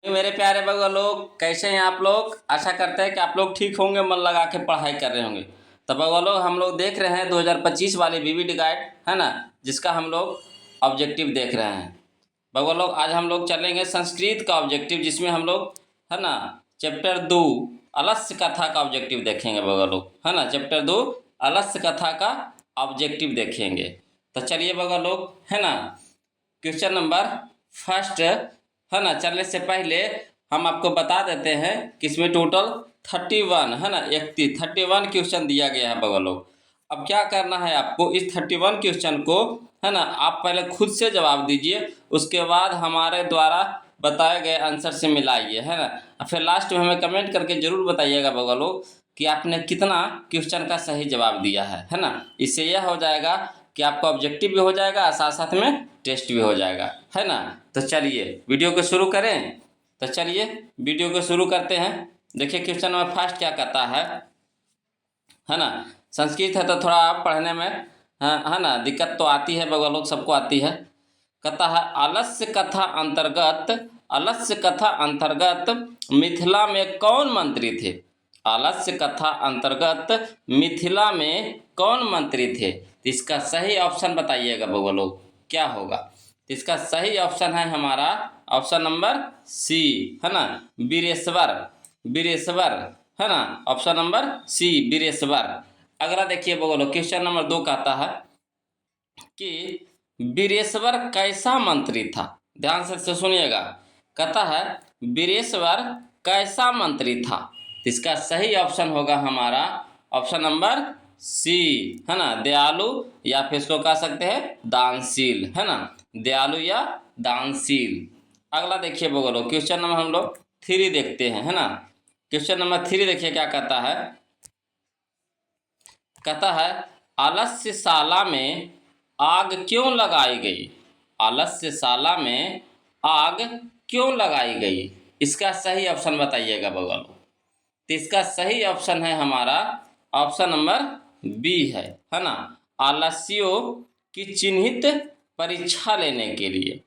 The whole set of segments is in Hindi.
मेरे प्यारे बउआ लोग, कैसे हैं आप लोग। आशा करते हैं कि आप लोग ठीक होंगे, मन लगा के पढ़ाई कर रहे होंगे। तो बउआ लोग, हम लोग देख रहे हैं 2025 वाले वीवीडी गाइड, है ना, जिसका हम लोग ऑब्जेक्टिव देख रहे हैं। बउआ लोग, आज हम लोग चलेंगे संस्कृत का ऑब्जेक्टिव, जिसमें हम लोग, है ना, चैप्टर 2 अलस्य कथा का ऑब्जेक्टिव देखेंगे बउआ लोग, है ना। चैप्टर 2 अलस्य कथा का ऑब्जेक्टिव देखेंगे। तो चलिए बउआ लोग, है ना, क्वेश्चन नंबर फर्स्ट, है ना। चलने से पहले हम आपको बता देते हैं कि इसमें टोटल 31, है ना, 31 क्वेश्चन दिया गया है बउआ लोग। अब क्या करना है आपको, इस 31 क्वेश्चन को, है ना, आप पहले खुद से जवाब दीजिए, उसके बाद हमारे द्वारा बताए गए आंसर से मिलाइए, है ना। फिर लास्ट में हमें कमेंट करके ज़रूर बताइएगा बउआ लोग कि आपने कितना क्वेश्चन का सही जवाब दिया है ना। इससे यह हो जाएगा कि आपका ऑब्जेक्टिव भी हो जाएगा, साथ साथ में टेस्ट भी हो जाएगा, है ना। तो चलिए वीडियो को शुरू करें। तो चलिए वीडियो को शुरू करते हैं। देखिए क्वेश्चन नंबर फर्स्ट क्या कहता है ना। संस्कृत है तो थोड़ा पढ़ने में, है ना, दिक्कत तो आती है बउआ लोग, सबको आती है। कहता है आलस्य कथा अंतर्गत मिथिला में कौन मंत्री थे। आलस्य कथा अंतर्गत मिथिला में कौन मंत्री थे। तो इसका सही ऑप्शन बताइएगा बउआ लोग, क्या होगा। तो इसका सही ऑप्शन है हमारा ऑप्शन नंबर सी, है ना, वीरेश्वर। वीरेश्वर, है ना, ऑप्शन नंबर सी, वीरेश्वर। अगला देखिए बउआ लोग, क्वेश्चन नंबर 2 कहता है कि वीरेश्वर कैसा मंत्री था। ध्यान से सुनिएगा। कहता है वीरेश्वर कैसा मंत्री था। तो इसका सही ऑप्शन होगा हमारा ऑप्शन नंबर सी, है ना, दयालु, या फिर इसको कह सकते हैं दानशील, है ना, दयालु या दानशील। अगला देखिए बगलो, क्वेश्चन नंबर हम लोग 3 देखते हैं, है ना। क्वेश्चन नंबर 3 देखिए क्या कहता है। कहता है आलस्यशाला में आग क्यों लगाई गई। आलस्यशाला में आग क्यों लगाई गई। इसका सही ऑप्शन बताइएगा बगल। तो इसका सही ऑप्शन है हमारा ऑप्शन नंबर बी है ना, आलस्यों की चिन्हित परीक्षा लेने के लिए।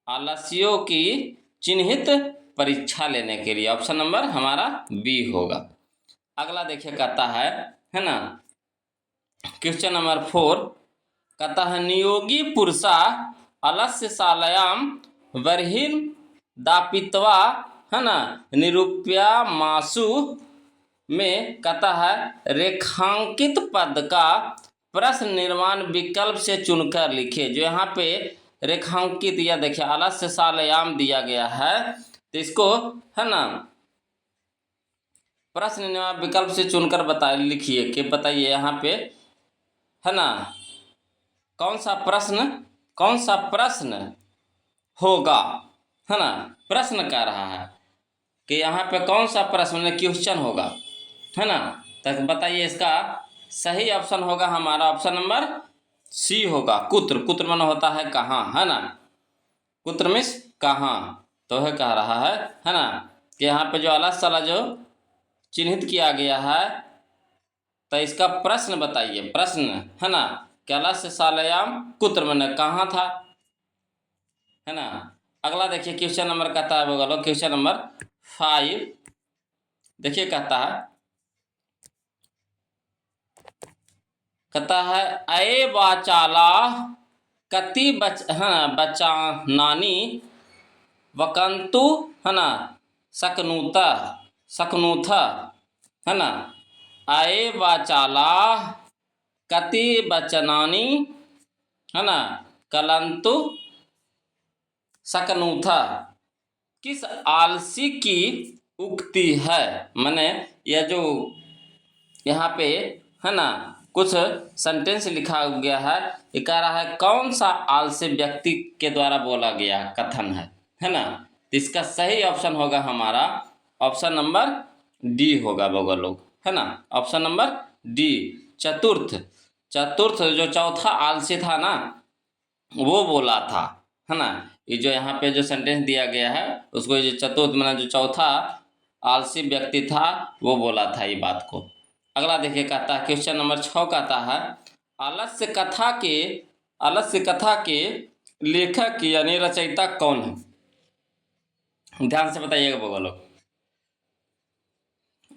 आलस्यों की चिन्हित परीक्षा लेने के लिए ऑप्शन नंबर हमारा बी होगा। अगला देखिए कहता है ना, क्वेश्चन नंबर 4 कहता है नियोगी पुरुषा अलस्यशालायाम बर्हिं दापित्वा, है ना, निरूप्या मासु में कहता है रेखांकित पद का प्रश्न निर्माण विकल्प से चुनकर लिखे। जो यहाँ पे रेखांकित या देखिए अलस्यशालायाम दिया गया है, तो इसको, है ना, प्रश्न निर्माण विकल्प से चुनकर लिखिए कि बताइए यहाँ पे, है ना, कौन सा प्रश्न होगा, है ना। प्रश्न कह रहा है कि यहाँ पे कौन सा प्रश्न क्वेश्चन होगा, है ना। तक बताइए, इसका सही ऑप्शन होगा हमारा ऑप्शन नंबर सी होगा, कुत्र। कुत्र मन होता है कहाँ, है ना, कुत्र मीन्स कहाँ। तो है कह रहा है ना, कि यहाँ पे जो अलग जो चिन्हित किया गया है, तो इसका प्रश्न बताइए। प्रश्न, है ना, अलस्यशालायाम कुत्र मन कहाँ था, है ना। अगला देखिए क्वेश्चन नंबर कहता है बगलो, क्वेश्चन नंबर 5 देखिए कहता है अये वाचाला कति बचानानी वकंतु, है ना, सकनूथ, है ना। अये वाचाला कति बचनानी, है ना, कलंतु सकनूथा किस आलसी की उक्ति है। मैंने यह जो यहाँ पे, है ना, कुछ सेंटेंस लिखा गया है, ये कह रहा है कौन सा आलसी व्यक्ति के द्वारा बोला गया कथन है ना। तो इसका सही ऑप्शन होगा हमारा ऑप्शन नंबर डी होगा बउआ लोग, है ना, ऑप्शन नंबर डी। चतुर्थ जो चौथा आलसी था ना, वो बोला था, है ना। ये जो यहाँ पे जो सेंटेंस दिया गया है, उसको जो चतुर्थ माना जो चौथा आलसी व्यक्ति था, वो बोला था ये बात को। अगला देखिए कहता है क्वेश्चन नंबर 6 कहता है आलस्य कथा के लेखक यानी रचयिता कौन है। ध्यान से बताइएगा बगल लोग।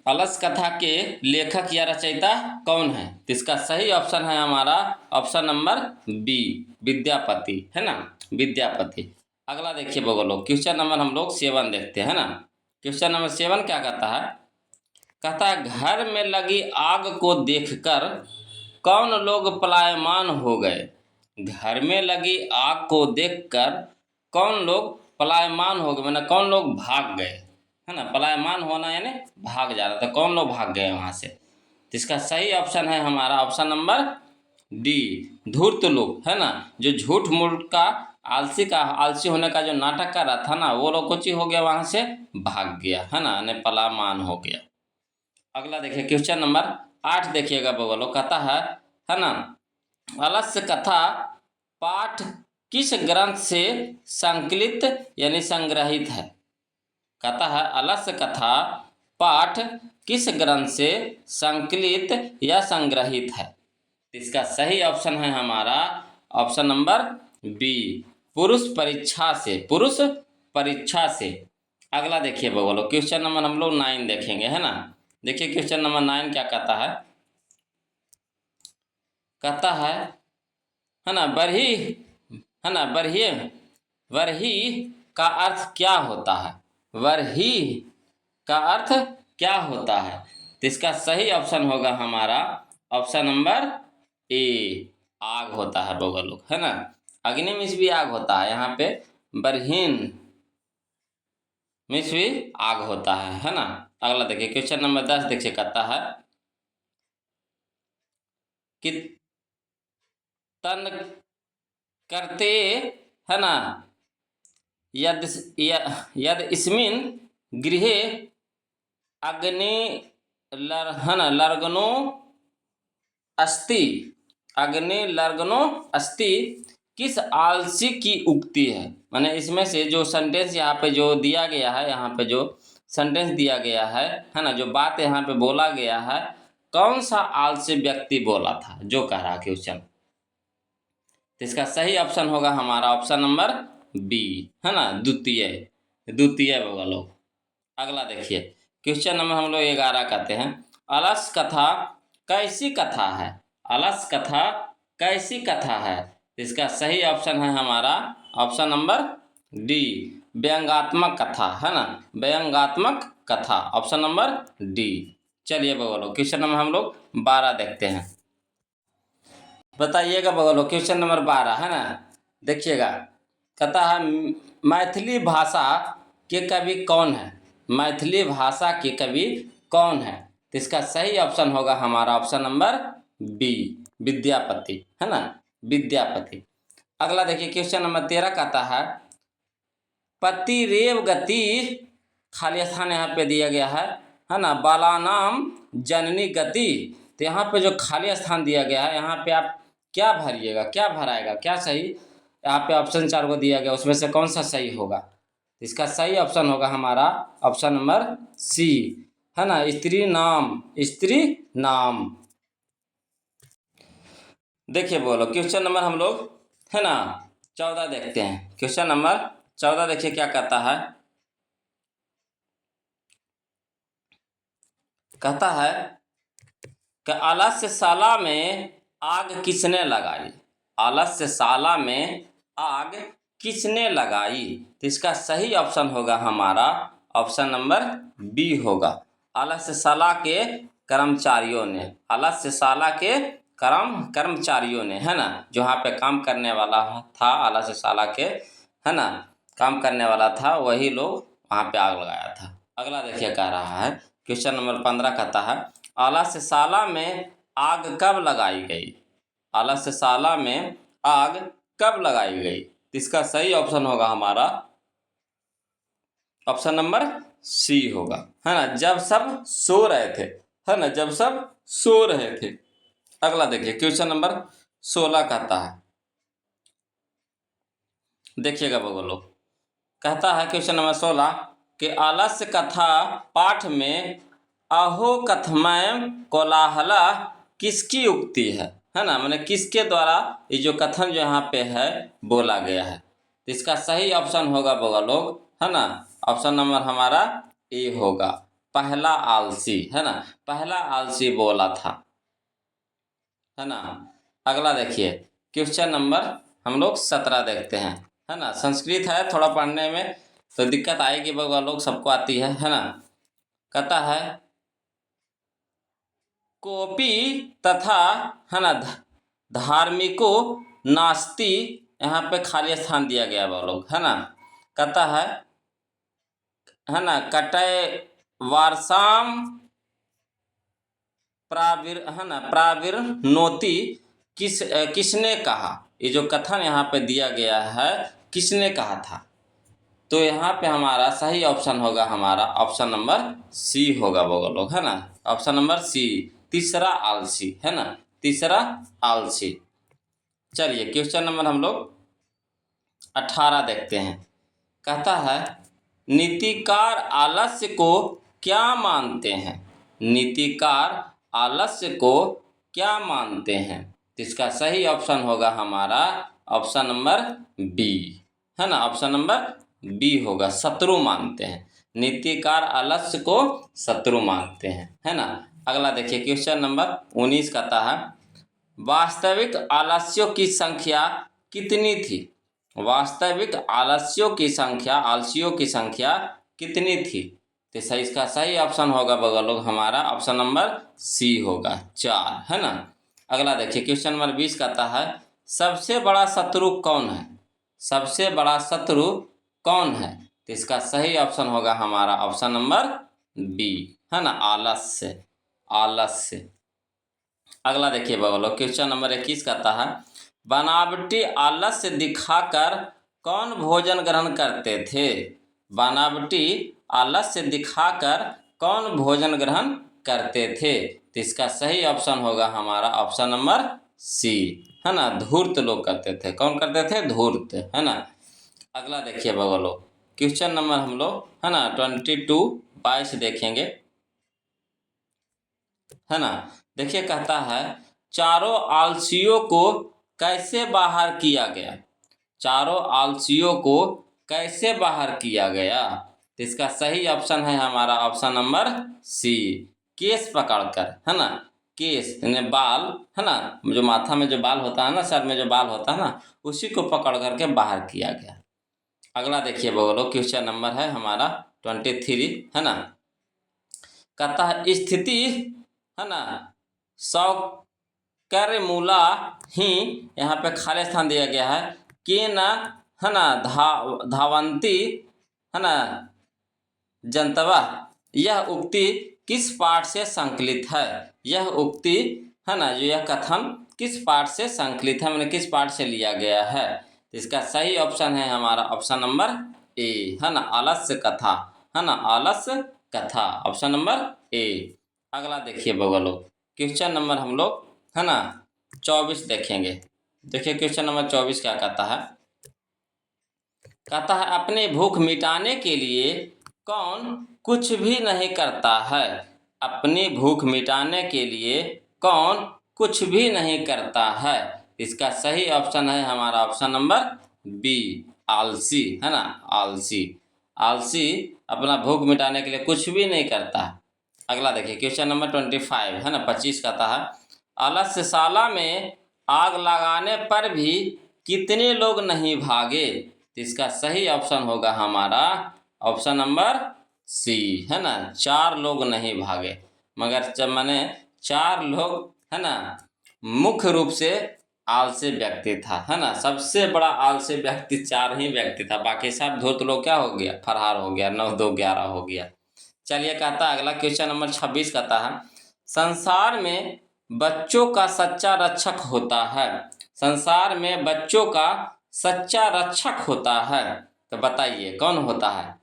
अलस कथा के लेखक या रचयिता कौन है? तो इसका सही ऑप्शन है हमारा ऑप्शन नंबर बी, विद्यापति, है ना, विद्यापति। अगला देखिए बगल लोग, क्वेश्चन नंबर हम लोग 7 देखते हैं ना। क्वेश्चन नंबर 7 क्या कहता है? कहता है घर में लगी आग को देखकर कौन लोग पलायमान हो गए? घर में लगी आग को देखकर कौन लोग पलायमान हो गए, मतलब कौन लोग भाग गए, है ना। पलायमान होना यानी भाग जाना, तो कौन लोग भाग गए वहाँ से? तो इसका सही ऑप्शन है हमारा ऑप्शन नंबर डी, धूर्त लोग, है ना। जो झूठ मूठ का आलसी होने का जो नाटक कर रहा था ना, वो लोग कुछ हो गया, वहाँ से भाग गया, है ना, यानी पलायमान हो गया। अगला देखिए क्वेश्चन नंबर 8 देखिएगा बगलो, कहता है ना, अलस्य कथा पाठ किस ग्रंथ से संकलित यानी संग्रहित है? कहता है अलस्य कथा पाठ किस ग्रंथ से संकलित या संग्रहित है? इसका सही ऑप्शन है हमारा ऑप्शन नंबर बी, पुरुष परीक्षा से, पुरुष परीक्षा से। अगला देखिए बगलो, क्वेश्चन नंबर हम लोग 9 देखेंगे, है ना। देखिए क्वेश्चन नंबर 9 क्या कहता है? कहता है ना, बरही, है ना, बरही, वरही का अर्थ क्या होता है? वरही का अर्थ क्या होता है? तो इसका सही ऑप्शन होगा हमारा ऑप्शन नंबर ए, आग होता है बगल लोग, है ना। अग्नि मीन्स भी आग होता है, यहाँ पे बरहीन मीन्स भी आग होता है ना। अगला देखिए क्वेश्चन नंबर 10 देखिए, कहता है कि तन करते, है ना, यद यद इसमिन गृहे अग्नि है ना लर्गनो अस्ति, अग्नि लर्गनो अस्ति किस आलसी की उक्ति है? माने इसमें से जो सेंटेंस यहाँ पे जो दिया गया है, यहाँ पे जो सेंटेंस दिया गया है ना, जो बात यहाँ पे बोला गया है, कौन सा आलसी व्यक्ति बोला था जो कह रहा क्वेश्चन? तो इसका सही ऑप्शन होगा हमारा ऑप्शन नंबर बी, है ना, द्वितीय, द्वितीय होगा लोग। अगला देखिए क्वेश्चन नंबर हम लोग 11 कहते हैं, अलस कथा कैसी कथा है? अलस कथा कैसी कथा है? इसका सही ऑप्शन है हमारा ऑप्शन नंबर डी, व्यंगात्मक कथा, है ना, व्यंगात्मक कथा, ऑप्शन नंबर डी। चलिए बोलो क्वेश्चन नंबर हम लोग 12 देखते हैं। बताइएगा बोलो क्वेश्चन नंबर 12, है ना। देखिएगा कहता है मैथिली भाषा के कवि कौन है? मैथिली भाषा के कवि कौन है? तो इसका सही ऑप्शन होगा हमारा ऑप्शन नंबर बी, विद्यापति, है ना, विद्यापति। अगला देखिए क्वेश्चन नंबर 13 कहता है पति रेव गति, खाली स्थान यहाँ पे दिया गया है ना, बालानाम जननी गति। तो यहाँ पे जो खाली स्थान दिया गया है, यहाँ पे आप क्या भरिएगा, क्या भराएगा, क्या सही? यहाँ पे ऑप्शन 4 को दिया गया, उसमें से कौन सा सही होगा? इसका सही ऑप्शन होगा हमारा ऑप्शन नंबर सी, है ना, स्त्री नाम, स्त्री नाम। देखिए बोलो क्वेश्चन नंबर हम लोग, है ना, 14 देखते हैं। क्वेश्चन नंबर 14 देखिए क्या कहता है? कहता है कि आलस्यशाला में आग किसने लगाई? आलस्यशाला में आग किसने लगाई? तो इसका सही ऑप्शन होगा हमारा ऑप्शन नंबर बी होगा, आलस्यशाला के कर्मचारियों ने, आलस्यशाला के कर्मचारियों ने, है ना, जो यहाँ पे काम करने वाला था, आलस्यशाला के, है ना, काम करने वाला था, वही लोग वहाँ पे आग लगाया था। अगला देखिए कह रहा है क्वेश्चन नंबर 15 कहता है आलस्यशाला में आग कब लगाई गई? आलस्यशाला में आग कब लगाई गई? इसका सही ऑप्शन होगा हमारा ऑप्शन नंबर सी होगा, है ना, जब सब सो रहे थे, है ना, जब सब सो रहे थे। अगला देखिए क्वेश्चन नंबर 16 कहता है, देखिएगा बगलो, कहता है क्वेश्चन नंबर 16 कि आलस्य कथा पाठ में अहो कथमय कोलाहला किसकी उक्ति है ना, मैंने किसके द्वारा ये जो कथन जो यहाँ पे है बोला गया है? तो इसका सही ऑप्शन होगा बगल लोग, है ना, ऑप्शन नंबर हमारा ए होगा, पहला आलसी, है ना, पहला आलसी बोला था, है ना। अगला देखिए क्वेश्चन नंबर हम लोग 17 देखते हैं, है ना। संस्कृत है, थोड़ा पढ़ने में तो दिक्कत आएगी, बगवा लोग सबको आती है ना। कहता है कोपी तथा, है ना, धार्मिको नास्ति, यहाँ पे खाली स्थान दिया गया वो लोग, है ना। कहता है ना, कटय वारसाम है ना, प्राविर्नोति, किसने कहा, ये जो कथन यहाँ पे दिया गया है किसने कहा था, तो यहाँ पे हमारा सही ऑप्शन होगा, हमारा ऑप्शन नंबर सी होगा वो लोग, है ना, ऑप्शन नंबर सी, तीसरा आलसी, है ना, तीसरा आलसी। चलिए क्वेश्चन नंबर हम लोग 18 देखते हैं। कहता है नीतिकार आलस्य को क्या मानते हैं, नीतिकार आलस्य को क्या मानते हैं, तो इसका सही ऑप्शन होगा हमारा ऑप्शन नंबर बी, है ना, ऑप्शन नंबर बी होगा, शत्रु मानते हैं, नीतिकार आलस्य को शत्रु मानते हैं, है ना। अगला देखिए क्वेश्चन नंबर 19 कहता है वास्तविक आलस्यों की संख्या कितनी थी, वास्तविक आलसियों की संख्या कितनी थी, तो सही, इसका सही ऑप्शन होगा बगल लोग हमारा ऑप्शन नंबर सी होगा, 4, है ना। अगला देखिए क्वेश्चन नंबर 20 कहता है सबसे बड़ा शत्रु कौन है, सबसे बड़ा शत्रु कौन है, तो इसका सही ऑप्शन होगा हमारा ऑप्शन नंबर बी, है ना, आलस्य, आलस्य। अगला देखिए बगलो क्वेश्चन नंबर 21 कहता है बनावटी आलस्य दिखाकर कौन भोजन ग्रहण करते थे, बनावटी आलस्य दिखाकर कौन भोजन ग्रहण करते थे, तो इसका सही ऑप्शन होगा हमारा ऑप्शन नंबर सी, है ना, धूर्त लोग करते थे, कौन करते थे, धूर्त, है ना। अगला देखिए बगलो क्वेश्चन नंबर हम लोग, है ना, 22 देखेंगे, है ना। देखिए कहता है चारों आलसियों को कैसे बाहर किया गया, चारों आलसियों को कैसे बाहर किया गया, तो इसका सही ऑप्शन है हमारा ऑप्शन नंबर सी, केस पकड़कर, है ना, केस यानी बाल, है ना, जो माथा में जो बाल होता है ना, सर में जो बाल होता है ना, उसी को पकड़ करके बाहर किया गया। अगला देखिए बोलो क्वेश्चन नंबर है हमारा 23, है ना। कहता है स्थिति, है ना, सौकर्य मूला ही, यहाँ पे खाली स्थान दिया गया है, के न, है ना, धावंती, है ना, जनतवा, यह उक्ति किस पाठ से संकलित है, यह उक्ति, है ना, जो यह कथन किस पाठ से संकलित है, मैंने किस पाठ से लिया गया है, तो इसका सही ऑप्शन है हमारा ऑप्शन नंबर ए, है ना, आलस्य कथा, है ना, आलस्य कथा, ऑप्शन नंबर ए। अगला देखिए बगलो क्वेश्चन नंबर हम लोग, है ना, 24 देखेंगे। देखिए क्वेश्चन नंबर 24 क्या कहता है, कहता है अपनी भूख मिटाने के लिए कौन कुछ भी नहीं करता है, अपनी भूख मिटाने के लिए कौन कुछ भी नहीं करता है, इसका सही ऑप्शन है हमारा ऑप्शन नंबर बी, आलसी, है ना, आलसी, आलसी अपना भूख मिटाने के लिए कुछ भी नहीं करता। अगला देखिए क्वेश्चन नंबर 25, है ना, 25 कहता है आलस्यशाला में आग लगाने पर भी कितने लोग नहीं भागे, तो इसका सही ऑप्शन होगा हमारा ऑप्शन नंबर सी, है ना, 4 लोग नहीं भागे, मगर जब मैंने 4 लोग, है ना, मुख्य रूप से आलसी व्यक्ति था, है ना, सबसे बड़ा आलसी व्यक्ति 4 ही व्यक्ति था, बाकी सब धूर्त लोग क्या हो गया, फरार हो गया, 9 2 11 हो गया। चलिए कहता है अगला क्वेश्चन नंबर 26 कहता है संसार में बच्चों का सच्चा रक्षक होता है, संसार में बच्चों का सच्चा रक्षक होता है, तो बताइए कौन होता है,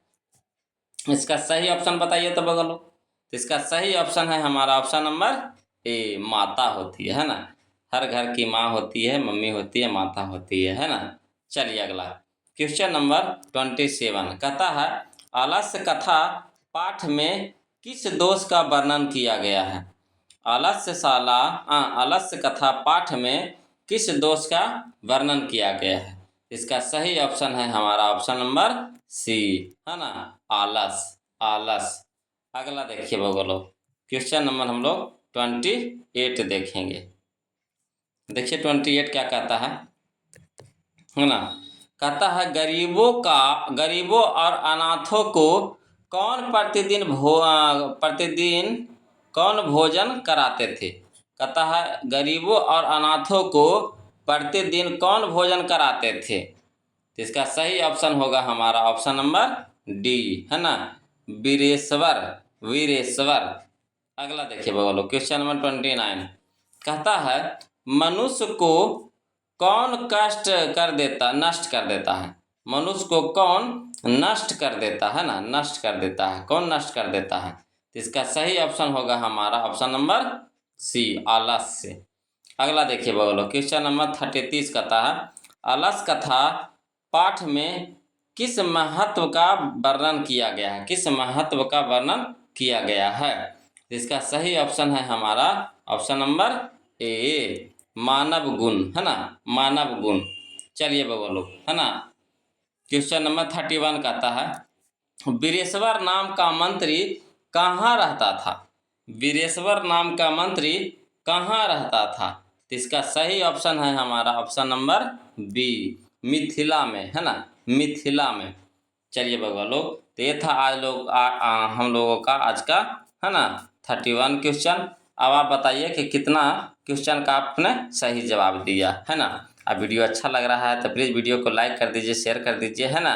इसका सही ऑप्शन बताइए तो बगलो, तो इसका सही ऑप्शन है हमारा ऑप्शन नंबर ए, माता होती है ना, हर घर की माँ होती है, मम्मी होती है, माता होती है ना। चलिए अगला क्वेश्चन नंबर 27 कहता है आलस्य कथा पाठ में किस दोष का वर्णन किया गया है, आलस्य कथा पाठ में किस दोष का वर्णन किया गया है, इसका सही ऑप्शन है हमारा ऑप्शन नंबर सी, है ना, आलस, आलस। अगला देखिए बगलो, क्वेश्चन नंबर हम लोग 28 देखेंगे। देखिए 28 क्या कहता है ना, कहता है गरीबों और अनाथों को प्रतिदिन कौन भोजन कराते थे। कहता है गरीबों और अनाथों को प्रतिदिन कौन भोजन कराते थे। तो इसका सही ऑप्शन होगा हमारा ऑप्शन नंबर डी, है ना, वीरेश्वर, वीरेश्वर। अगला देखिए बोलो, क्वेश्चन नंबर 29 कहता है मनुष्य को कौन नष्ट कर देता है। मनुष्य को कौन नष्ट कर देता है ना, नष्ट कर देता है, कौन नष्ट कर देता है। तो इसका सही ऑप्शन होगा हमारा ऑप्शन नंबर सी, आलस्य। अगला देखिए बोलो, क्वेश्चन नंबर 33 कहता है अलस कथा पाठ में किस महत्व का वर्णन किया गया है, किस महत्व का वर्णन किया गया है। इसका सही ऑप्शन है हमारा ऑप्शन नंबर ए, मानव गुण, है ना, मानव गुण। चलिए बोलो, है ना, क्वेश्चन नंबर 31 कहता है वीरेश्वर नाम का मंत्री कहाँ रहता था। वीरेश्वर नाम का मंत्री कहाँ रहता था। तो इसका सही ऑप्शन है हमारा ऑप्शन नंबर बी, मिथिला में, है ना, मिथिला में। चलिए बोलो, तो ये था हम लोगों का आज का, है ना, 31 क्वेश्चन। अब आप बताइए कि कितना क्वेश्चन का आपने सही जवाब दिया, है ना। अब वीडियो अच्छा लग रहा है तो प्लीज़ वीडियो को लाइक कर दीजिए, शेयर कर दीजिए, है ना।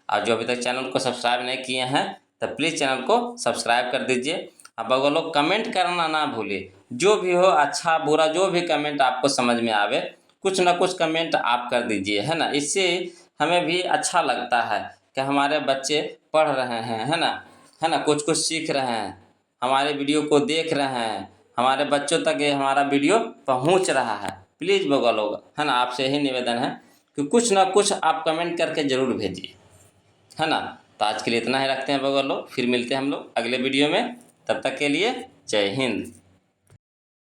और जो अभी तक चैनल को सब्सक्राइब नहीं किए हैं तो प्लीज़ चैनल को सब्सक्राइब कर दीजिए। अब बगलो कमेंट करना ना भूलिए, जो भी हो, अच्छा बुरा जो भी कमेंट आपको समझ में आवे, कुछ ना कुछ कमेंट आप कर दीजिए, है ना। इससे हमें भी अच्छा लगता है कि हमारे बच्चे पढ़ रहे हैं, है ना, कुछ सीख रहे हैं, हमारे वीडियो को देख रहे हैं, हमारे बच्चों तक ये हमारा वीडियो पहुंच रहा है। प्लीज़ बगलो, है ना, आपसे यही निवेदन है कि कुछ ना कुछ आप कमेंट करके ज़रूर भेजिए, है ना। तो आज के लिए इतना ही रखते हैं बगलो, फिर मिलते हैं हम लोग अगले वीडियो में। तब तक के लिए जय हिंद।